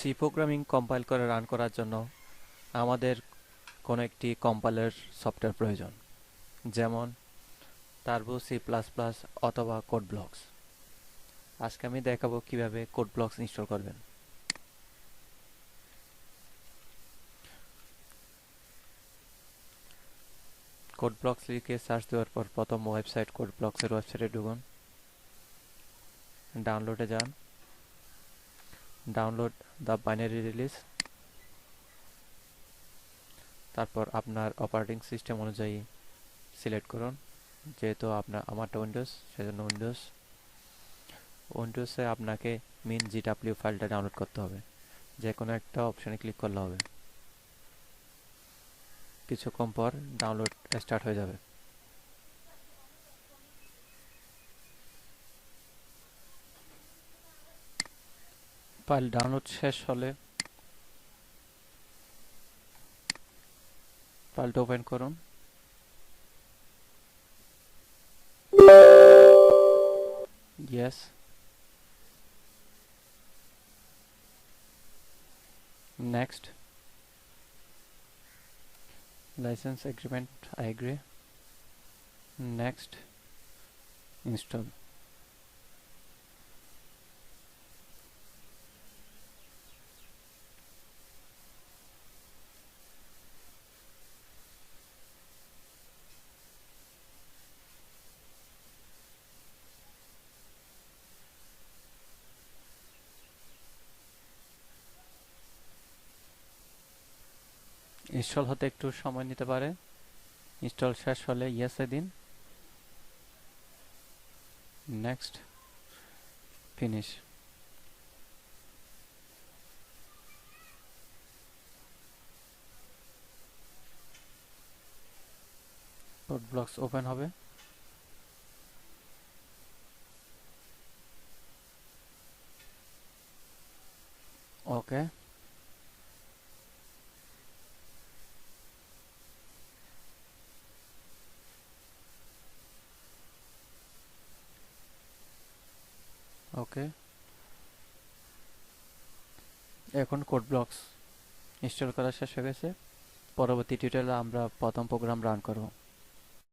C programming compile করে run করার জন্য আমাদের কোনো একটি কম্পাইলার সফটওয়্যার প্রয়োজন, যেমন টার্বো সি প্লাস প্লাস অথবা কোড ব্লকস। আজকে আমি দেখাবো কিভাবে কোড ব্লকস ইনস্টল করবেন। কোড ব্লকস লিখে সার্চ দেওয়ার পর প্রথম ওয়েবসাইট কোড ব্লকসের ওয়েবসাইটে ঢুকুন, ডাউনলোডে যান, ডাউনলোড দ্য বাইনারি রিলিজ, তারপর আপনার অপারেটিং সিস্টেম অনুযায়ী সিলেক্ট করুন। যেহেতু আমারটা উইন্ডোজ, সেজন্য উইন্ডোজে আপনাকে মিন জিডাব্লিউ ফাইলটা ডাউনলোড করতে হবে। যে কোনো একটা অপশানে ক্লিক করলে হবে। কিছুক্ষণ পর ডাউনলোড স্টার্ট হয়ে যাবে। ফাইল ডাউনলোড শেষ হলে ফাইলটা ওপেন করুন। Yes. Next. License agreement, I agree. Next. Install. Install হতে একটু সময় নিতে পারে। ইনস্টল শেষ হলে ইয়েস এ দিন। Next, finish. Code blocks open হবে। ওকে, ওকে। এখন কোড ব্লকস ইনস্টল করা শেষ হয়ে গেছে। পরবর্তী টিউটোরিয়ালে আমরা প্রথম প্রোগ্রাম রান করব।